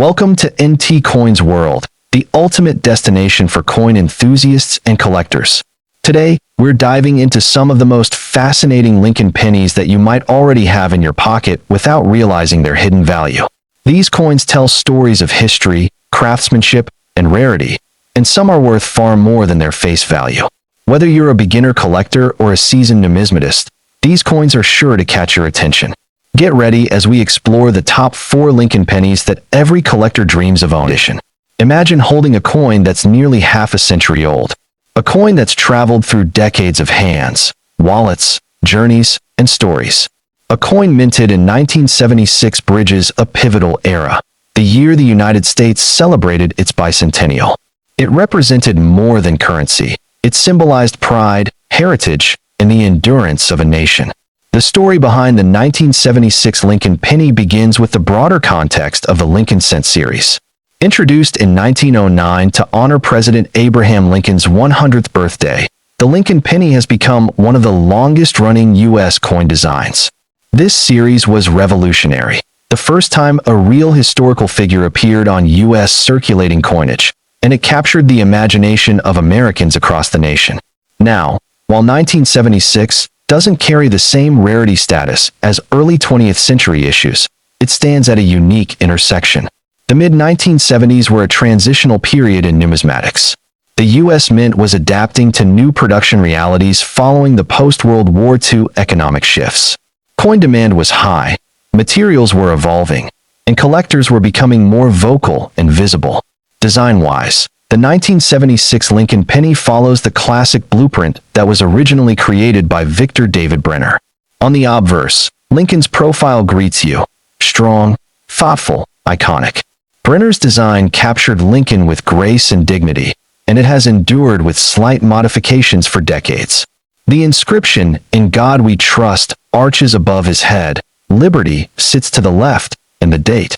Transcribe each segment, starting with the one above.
Welcome to NT Coins World, the ultimate destination for coin enthusiasts and collectors. Today, we're diving into some of the most fascinating Lincoln pennies that you might already have in your pocket without realizing their hidden value. These coins tell stories of history, craftsmanship, and rarity, and some are worth far more than their face value. Whether you're a beginner collector or a seasoned numismatist, these coins are sure to catch your attention. Get ready as we explore the top 4 Lincoln pennies that every collector dreams of owning. Imagine holding a coin that's nearly half a century old. A coin that's traveled through decades of hands, wallets, journeys, and stories. A coin minted in 1976 bridges a pivotal era, the year the United States celebrated its bicentennial. It represented more than currency. It symbolized pride, heritage, and the endurance of a nation. The story behind the 1976 Lincoln penny begins with the broader context of the Lincoln Cent series. Introduced in 1909 to honor President Abraham Lincoln's 100th birthday, the Lincoln penny has become one of the longest-running U.S. coin designs. This series was revolutionary, the first time a real historical figure appeared on U.S. circulating coinage, and it captured the imagination of Americans across the nation. Now, while 1976 doesn't carry the same rarity status as early 20th century issues, it stands at a unique intersection. The mid-1970s were a transitional period in numismatics. The U.S. Mint was adapting to new production realities following the post-World War II economic shifts. Coin demand was high, materials were evolving, and collectors were becoming more vocal and visible. Design-wise, the 1976 Lincoln penny follows the classic blueprint that was originally created by Victor David Brenner. On the obverse, Lincoln's profile greets you, strong, thoughtful, iconic. Brenner's design captured Lincoln with grace and dignity, and it has endured with slight modifications for decades. The inscription, "In God We Trust," arches above his head, liberty sits to the left, and the date,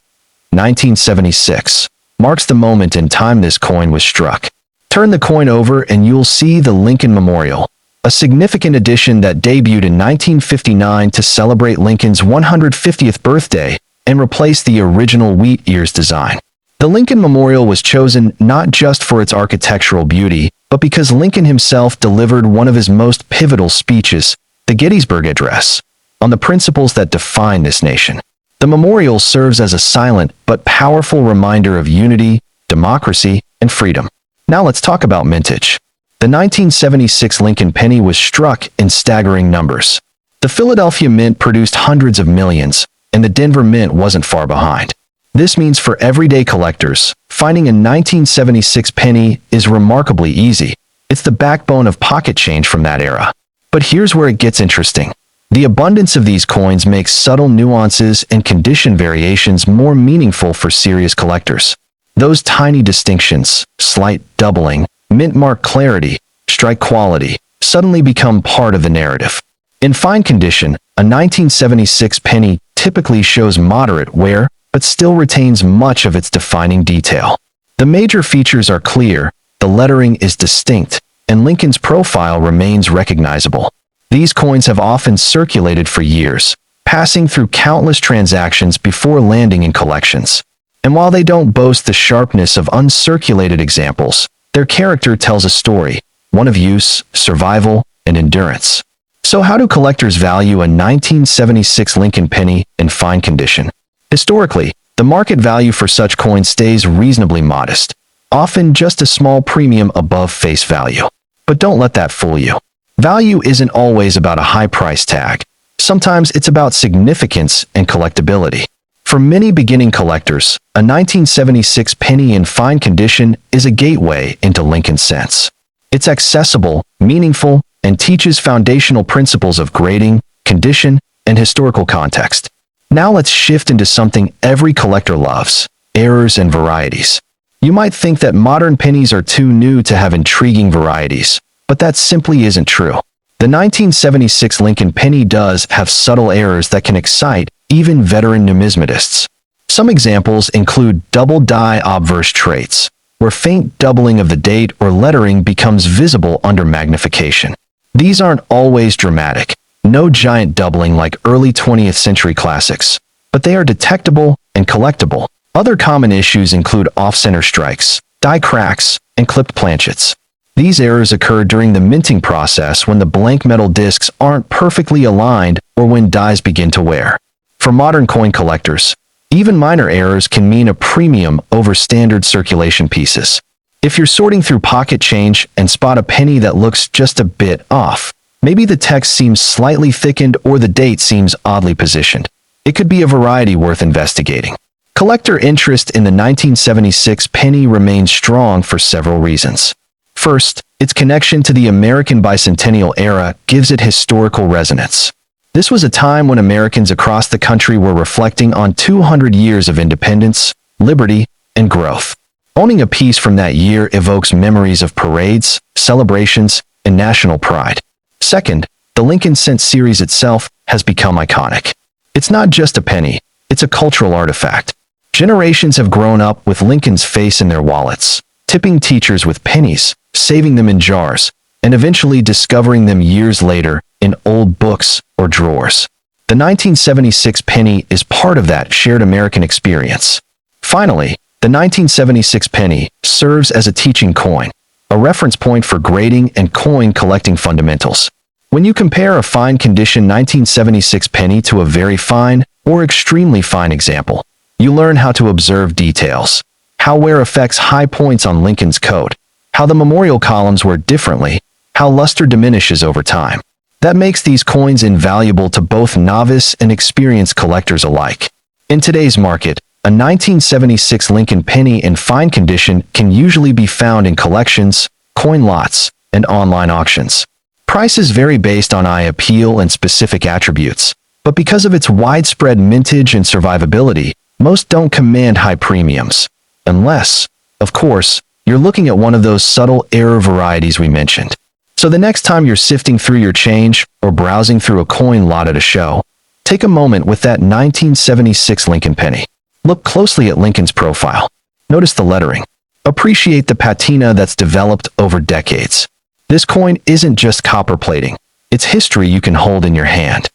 1976. Marks the moment in time this coin was struck. Turn the coin over and you'll see the Lincoln Memorial, a significant addition that debuted in 1959 to celebrate Lincoln's 150th birthday and replace the original wheat ears design. The Lincoln Memorial was chosen not just for its architectural beauty, but because Lincoln himself delivered one of his most pivotal speeches, the Gettysburg Address, on the principles that define this nation. The memorial serves as a silent but powerful reminder of unity, democracy, and freedom. Now let's talk about mintage. The 1976 Lincoln penny was struck in staggering numbers. The Philadelphia Mint produced hundreds of millions, and the Denver Mint wasn't far behind. This means for everyday collectors, finding a 1976 penny is remarkably easy. It's the backbone of pocket change from that era. But here's where it gets interesting. The abundance of these coins makes subtle nuances and condition variations more meaningful for serious collectors. Those tiny distinctions, slight doubling, mint mark clarity, strike quality, suddenly become part of the narrative. In fine condition, a 1976 penny typically shows moderate wear, but still retains much of its defining detail. The major features are clear, the lettering is distinct, and Lincoln's profile remains recognizable. These coins have often circulated for years, passing through countless transactions before landing in collections. And while they don't boast the sharpness of uncirculated examples, their character tells a story, one of use, survival, and endurance. So how do collectors value a 1976 Lincoln penny in fine condition? Historically, the market value for such coins stays reasonably modest, often just a small premium above face value. But don't let that fool you. Value isn't always about a high price tag. Sometimes it's about significance and collectability. For many beginning collectors, a 1976 penny in fine condition is a gateway into Lincoln Cents. It's accessible, meaningful, and teaches foundational principles of grading, condition, and historical context. Now let's shift into something every collector loves, errors and varieties. You might think that modern pennies are too new to have intriguing varieties, but that simply isn't true. The 1976 Lincoln penny does have subtle errors that can excite even veteran numismatists. Some examples include double die obverse traits, where faint doubling of the date or lettering becomes visible under magnification. These aren't always dramatic, no giant doubling like early 20th century classics, but they are detectable and collectible. Other common issues include off-center strikes, die cracks, and clipped planchets. These errors occur during the minting process when the blank metal discs aren't perfectly aligned or when dies begin to wear. For modern coin collectors, even minor errors can mean a premium over standard circulation pieces. If you're sorting through pocket change and spot a penny that looks just a bit off, maybe the text seems slightly thickened or the date seems oddly positioned, it could be a variety worth investigating. Collector interest in the 1976 penny remains strong for several reasons. First, its connection to the American bicentennial era gives it historical resonance. This was a time when Americans across the country were reflecting on 200 years of independence, liberty, and growth. Owning a piece from that year evokes memories of parades, celebrations, and national pride. Second, the Lincoln Cent series itself has become iconic. It's not just a penny, it's a cultural artifact. Generations have grown up with Lincoln's face in their wallets, tipping teachers with pennies, saving them in jars, and eventually discovering them years later in old books or drawers. The 1976 penny is part of that shared American experience. Finally, the 1976 penny serves as a teaching coin, a reference point for grading and coin collecting fundamentals. When you compare a fine condition 1976 penny to a very fine or extremely fine example, you learn how to observe details, how wear affects high points on Lincoln's coat, how the memorial columns wear differently, how luster diminishes over time. That makes these coins invaluable to both novice and experienced collectors alike. In today's market, a 1976 Lincoln penny in fine condition can usually be found in collections, coin lots, and online auctions. Prices vary based on eye appeal and specific attributes, but because of its widespread mintage and survivability, most don't command high premiums. Unless, of course, you're looking at one of those subtle error varieties we mentioned. So the next time you're sifting through your change or browsing through a coin lot at a show, take a moment with that 1976 Lincoln penny. Look closely at Lincoln's profile. Notice the lettering. Appreciate the patina that's developed over decades. This coin isn't just copper plating. It's history you can hold in your hand.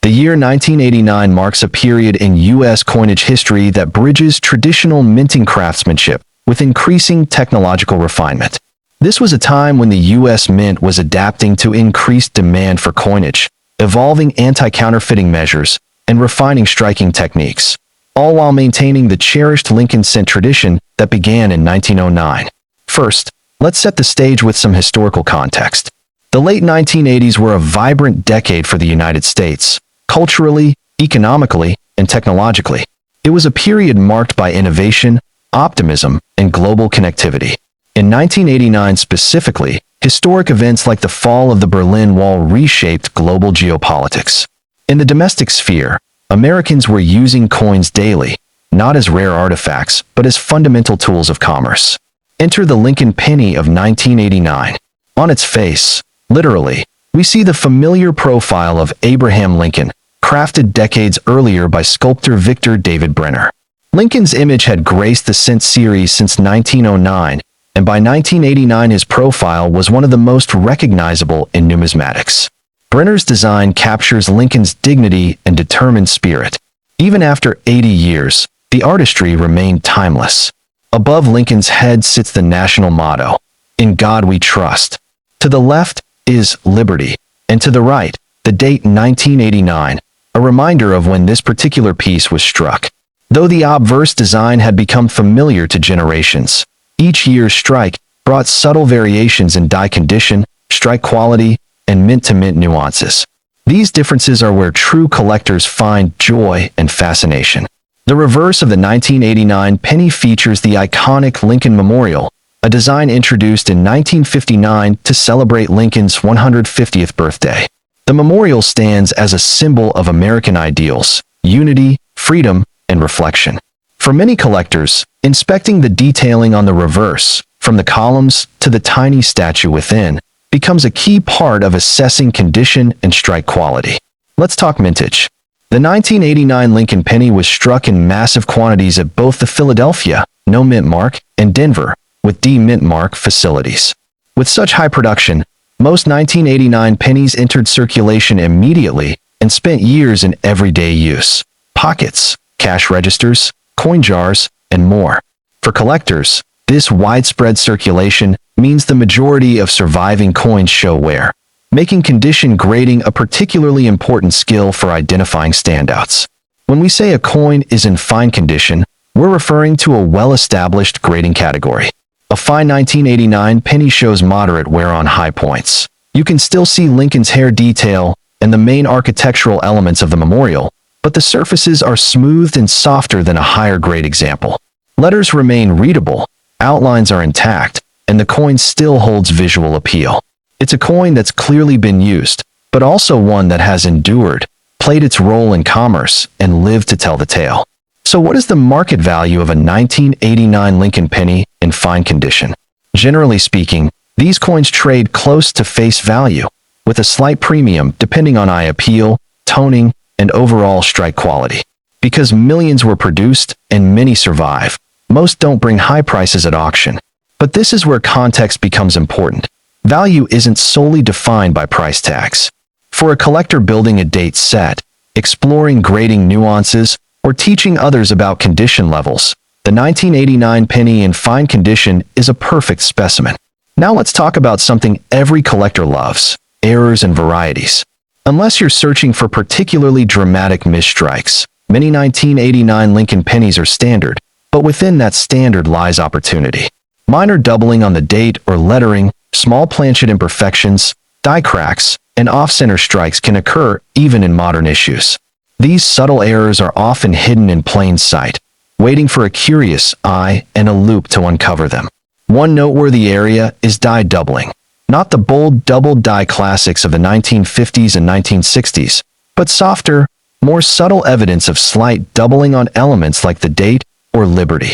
The year 1989 marks a period in U.S. coinage history that bridges traditional minting craftsmanship with increasing technological refinement. This was a time when the U.S. Mint was adapting to increased demand for coinage, evolving anti-counterfeiting measures, and refining striking techniques, all while maintaining the cherished Lincoln Cent tradition that began in 1909. First, let's set the stage with some historical context. The late 1980s were a vibrant decade for the United States, culturally, economically, and technologically. It was a period marked by innovation, optimism, and global connectivity. In 1989 specifically, historic events like the fall of the Berlin Wall reshaped global geopolitics. In the domestic sphere, Americans were using coins daily, not as rare artifacts, but as fundamental tools of commerce. Enter the Lincoln penny of 1989. On its face, literally, we see the familiar profile of Abraham Lincoln, crafted decades earlier by sculptor Victor David Brenner. Lincoln's image had graced the Cent series since 1909, and by 1989 his profile was one of the most recognizable in numismatics. Brenner's design captures Lincoln's dignity and determined spirit. Even after 80 years, the artistry remained timeless. Above Lincoln's head sits the national motto, "In God We Trust." To the left is liberty, and to the right, the date 1989, a reminder of when this particular piece was struck. Though the obverse design had become familiar to generations, each year's strike brought subtle variations in die condition, strike quality, and mint-to-mint nuances. These differences are where true collectors find joy and fascination. The reverse of the 1989 penny features the iconic Lincoln Memorial, a design introduced in 1959 to celebrate Lincoln's 150th birthday. The memorial stands as a symbol of American ideals, unity, freedom, and reflection. For many collectors, inspecting the detailing on the reverse, from the columns to the tiny statue within, becomes a key part of assessing condition and strike quality. Let's talk mintage. The 1989 Lincoln penny was struck in massive quantities at both the Philadelphia, no mint mark, and Denver, with D mint mark facilities. With such high production, most 1989 pennies entered circulation immediately and spent years in everyday use. Pockets, cash registers, coin jars, and more. For collectors, this widespread circulation means the majority of surviving coins show wear, making condition grading a particularly important skill for identifying standouts. When we say a coin is in fine condition, we're referring to a well-established grading category. A fine 1989 penny shows moderate wear on high points. You can still see Lincoln's hair detail and the main architectural elements of the memorial, but the surfaces are smoothed and softer than a higher grade example. Letters remain readable, outlines are intact, and the coin still holds visual appeal. It's a coin that's clearly been used, but also one that has endured, played its role in commerce, and lived to tell the tale. So what is the market value of a 1989 Lincoln penny in fine condition? Generally speaking, these coins trade close to face value, with a slight premium depending on eye appeal, toning, and overall strike quality. Because millions were produced and many survive, most don't bring high prices at auction. But this is where context becomes important. Value isn't solely defined by price tags. For a collector building a date set, exploring grading nuances, or teaching others about condition levels, the 1989 penny in fine condition is a perfect specimen. Now let's talk about something every collector loves: errors and varieties. Unless you're searching for particularly dramatic misstrikes, many 1989 Lincoln pennies are standard, but within that standard lies opportunity. Minor doubling on the date or lettering, small planchet imperfections, die cracks, and off-center strikes can occur even in modern issues. These subtle errors are often hidden in plain sight, waiting for a curious eye and a loupe to uncover them. One noteworthy area is die doubling. Not the bold double die classics of the 1950s and 1960s, but softer, more subtle evidence of slight doubling on elements like the date or liberty.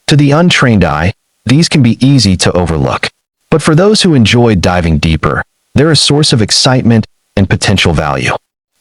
To the untrained eye, these can be easy to overlook. But for those who enjoy diving deeper, they're a source of excitement and potential value.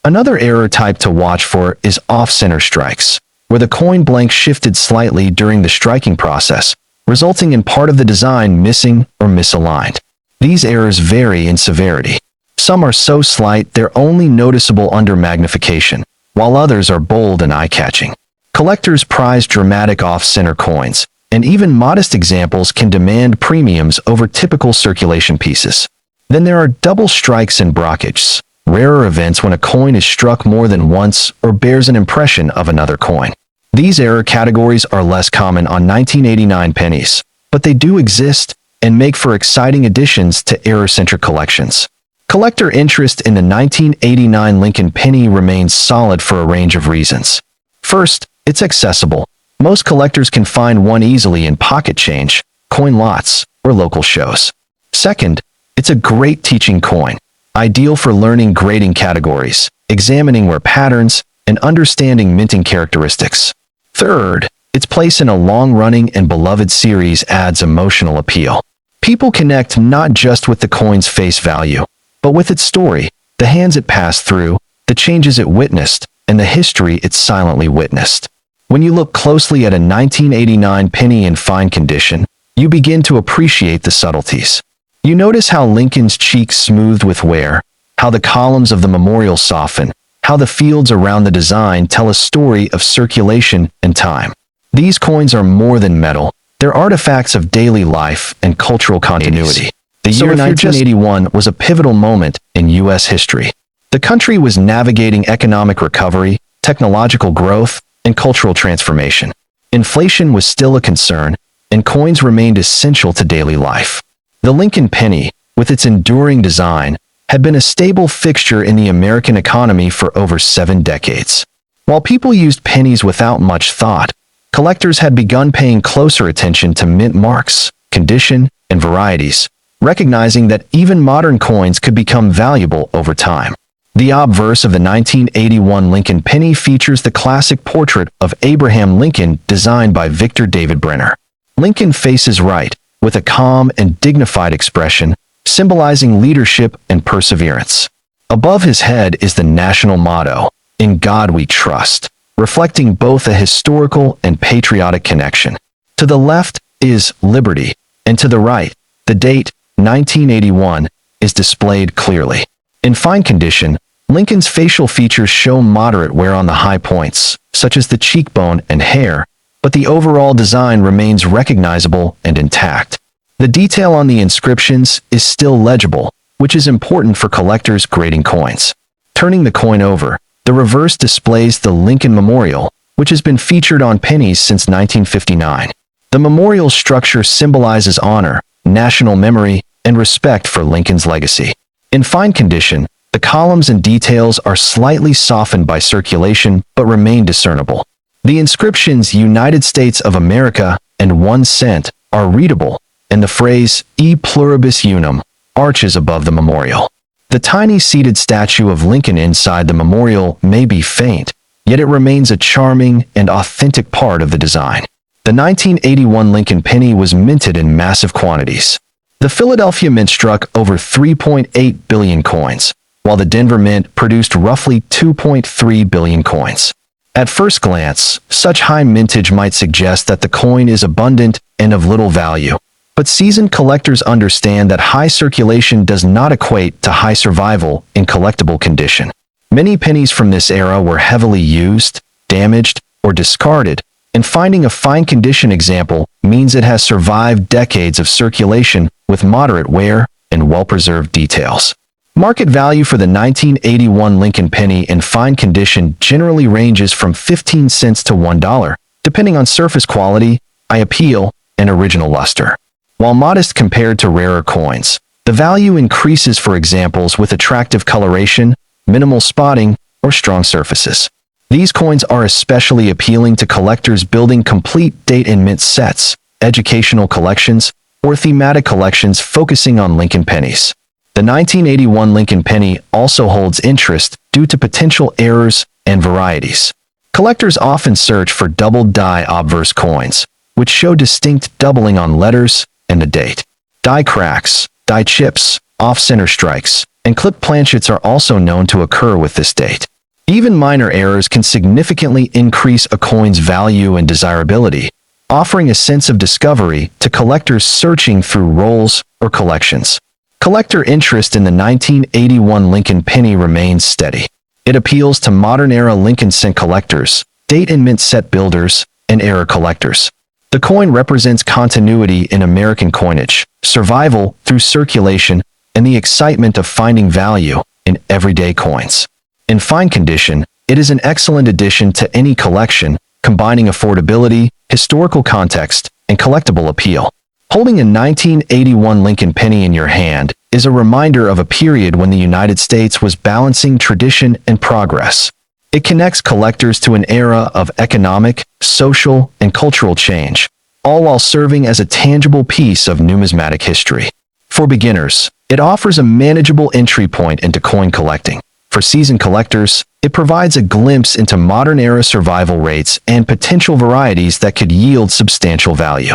Another error type to watch for is off-center strikes, where the coin blank shifted slightly during the striking process, resulting in part of the design missing or misaligned. These errors vary in severity. Some are so slight they're only noticeable under magnification, while others are bold and eye-catching. Collectors prize dramatic off-center coins, and even modest examples can demand premiums over typical circulation pieces. Then there are double strikes and brockages, rarer events when a coin is struck more than once or bears an impression of another coin. These error categories are less common on 1989 pennies, but they do exist and make for exciting additions to error-centric collections. Collector interest in the 1989 Lincoln penny remains solid for a range of reasons. First, it's accessible. Most collectors can find one easily in pocket change, coin lots, or local shows. Second, it's a great teaching coin, ideal for learning grading categories, examining wear patterns, and understanding minting characteristics. Third, its place in a long-running and beloved series adds emotional appeal. People connect not just with the coin's face value, but with its story, the hands it passed through, the changes it witnessed, and the history it silently witnessed. When you look closely at a 1989 penny in fine condition, you begin to appreciate the subtleties. You notice how Lincoln's cheeks smoothed with wear, how the columns of the memorial soften, how the fields around the design tell a story of circulation and time. These coins are more than metal. They're artifacts of daily life and cultural continuity. The year 1981 was a pivotal moment in U.S. history. The country was navigating economic recovery, technological growth, and cultural transformation. Inflation was still a concern, and coins remained essential to daily life. The Lincoln penny, with its enduring design, had been a stable fixture in the American economy for over 7 decades. While people used pennies without much thought, collectors had begun paying closer attention to mint marks, condition, and varieties, recognizing that even modern coins could become valuable over time. The obverse of the 1981 Lincoln penny features the classic portrait of Abraham Lincoln designed by Victor David Brenner. Lincoln faces right, with a calm and dignified expression, symbolizing leadership and perseverance. Above his head is the national motto, "In God We Trust," reflecting both a historical and patriotic connection. To the left is liberty, and to the right, the date, 1981, is displayed clearly. In fine condition, Lincoln's facial features show moderate wear on the high points, such as the cheekbone and hair, but the overall design remains recognizable and intact. The detail on the inscriptions is still legible, which is important for collectors grading coins. Turning the coin over, the reverse displays the Lincoln Memorial, which has been featured on pennies since 1959. The memorial structure symbolizes honor, national memory, and respect for Lincoln's legacy. In fine condition, the columns and details are slightly softened by circulation but remain discernible. The inscriptions United States of America and 1 cent are readable, and the phrase E pluribus unum arches above the memorial. The tiny seated statue of Lincoln inside the memorial may be faint, yet it remains a charming and authentic part of the design. The 1981 Lincoln penny was minted in massive quantities. The Philadelphia Mint struck over 3.8 billion coins, while the Denver Mint produced roughly 2.3 billion coins. At first glance, such high mintage might suggest that the coin is abundant and of little value. But seasoned collectors understand that high circulation does not equate to high survival in collectible condition. Many pennies from this era were heavily used, damaged, or discarded, and finding a fine condition example means it has survived decades of circulation with moderate wear and well-preserved details. Market value for the 1981 Lincoln penny in fine condition generally ranges from 15 cents to $1, depending on surface quality, eye appeal, and original luster. While modest compared to rarer coins, the value increases for examples with attractive coloration, minimal spotting, or strong surfaces. These coins are especially appealing to collectors building complete date and mint sets, educational collections, or thematic collections focusing on Lincoln pennies. The 1981 Lincoln penny also holds interest due to potential errors and varieties. Collectors often search for double-die obverse coins, which show distinct doubling on letters and the date. Die cracks, die chips, off-center strikes, and clip planchets are also known to occur with this date. Even minor errors can significantly increase a coin's value and desirability, offering a sense of discovery to collectors searching through rolls or collections. Collector interest in the 1981 Lincoln penny remains steady. It appeals to modern-era Lincoln cent collectors, date and mint set builders, and era collectors. The coin represents continuity in American coinage, survival through circulation, and the excitement of finding value in everyday coins. In fine condition, it is an excellent addition to any collection, combining affordability, historical context, and collectible appeal. Holding a 1981 Lincoln penny in your hand is a reminder of a period when the United States was balancing tradition and progress. It connects collectors to an era of economic, social, and cultural change, all while serving as a tangible piece of numismatic history. For beginners, it offers a manageable entry point into coin collecting. For seasoned collectors, it provides a glimpse into modern-era survival rates and potential varieties that could yield substantial value.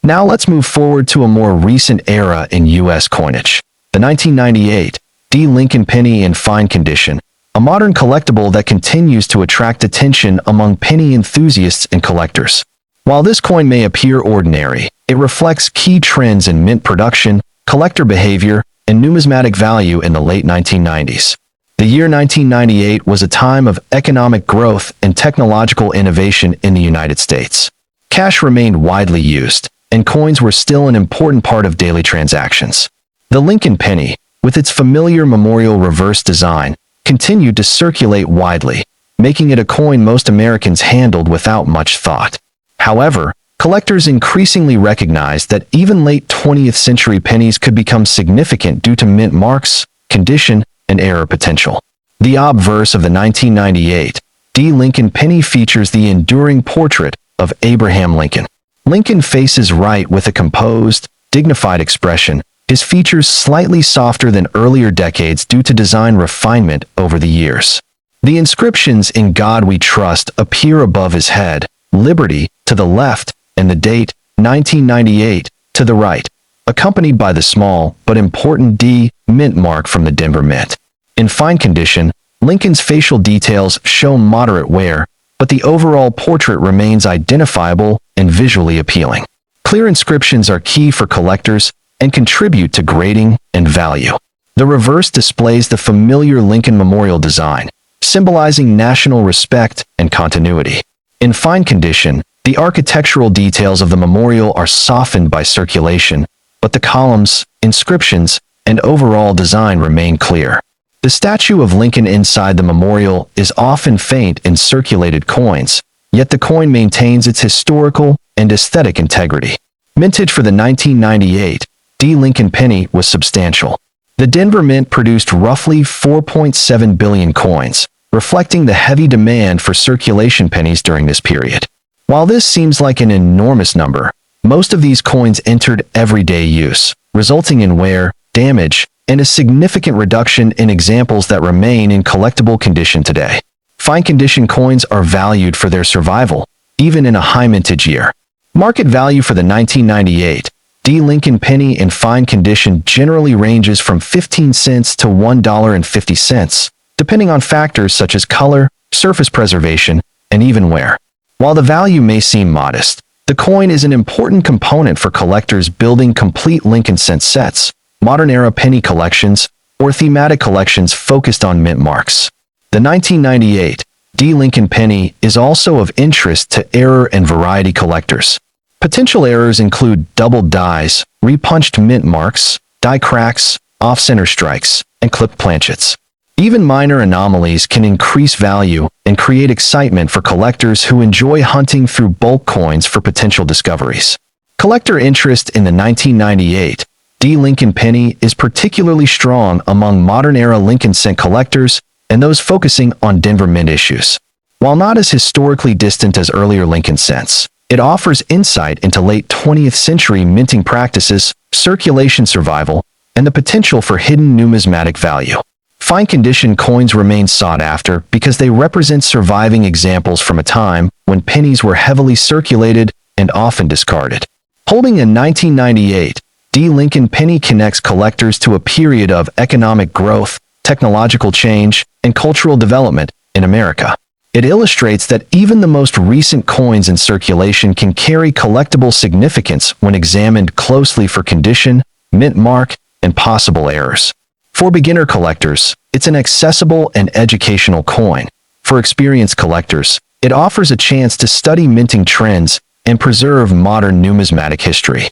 Now let's move forward to a more recent era in U.S. coinage. The 1998 D. Lincoln penny in fine condition, a modern collectible that continues to attract attention among penny enthusiasts and collectors. While this coin may appear ordinary, it reflects key trends in mint production, collector behavior, and numismatic value in the late 1990s. The year 1998 was a time of economic growth and technological innovation in the United States. Cash remained widely used, and coins were still an important part of daily transactions. The Lincoln penny, with its familiar memorial reverse design, continued to circulate widely, making it a coin most Americans handled without much thought. However, collectors increasingly recognized that even late 20th century pennies could become significant due to mint marks, condition, and error potential. The obverse of the 1998 D. Lincoln penny features the enduring portrait of Abraham Lincoln. Lincoln faces right with a composed, dignified expression, his features slightly softer than earlier decades due to design refinement over the years. The inscriptions "In God We Trust" appear above his head, "Liberty" to the left, and the date, 1998, to the right, accompanied by the small but important D. mint mark from the Denver Mint. In fine condition, Lincoln's facial details show moderate wear, but the overall portrait remains identifiable and visually appealing. Clear inscriptions are key for collectors and contribute to grading and value. The reverse displays the familiar Lincoln Memorial design, symbolizing national respect and continuity. In fine condition, The architectural details of the memorial are softened by circulation, but the columns, inscriptions, and overall design remain clear. The statue of Lincoln inside the memorial is often faint in circulated coins, yet the coin maintains its historical and aesthetic integrity. Mintage for the 1998 D. Lincoln penny was substantial. The Denver Mint produced roughly 4.7 billion coins, reflecting the heavy demand for circulation pennies during this period. While this seems like an enormous number, most of these coins entered everyday use, resulting in wear, damage, and a significant reduction in examples that remain in collectible condition today. Fine condition coins are valued for their survival, even in a high mintage year. Market value for the 1998 D. Lincoln penny in fine condition generally ranges from 15 cents to $1.50, depending on factors such as color, surface preservation, and even wear. While the value may seem modest, the coin is an important component for collectors building complete Lincoln cent sets, modern-era penny collections, or thematic collections focused on mint marks. The 1998 D. Lincoln penny is also of interest to error and variety collectors. Potential errors include doubled dies, repunched mint marks, die cracks, off-center strikes, and clipped planchets. Even minor anomalies can increase value and create excitement for collectors who enjoy hunting through bulk coins for potential discoveries. Collector interest in the 1998 D. Lincoln penny is particularly strong among modern-era Lincoln cent collectors and those focusing on Denver Mint issues. While not as historically distant as earlier Lincoln cents, it offers insight into late 20th century minting practices, circulation survival, and the potential for hidden numismatic value. Fine condition coins remain sought after because they represent surviving examples from a time when pennies were heavily circulated and often discarded. Holding a 1998 D. Lincoln penny connects collectors to a period of economic growth, technological change, and cultural development in America. It illustrates that even the most recent coins in circulation can carry collectible significance when examined closely for condition, mint mark, and possible errors. For beginner collectors, it's an accessible and educational coin. For experienced collectors, it offers a chance to study minting trends and preserve modern numismatic history.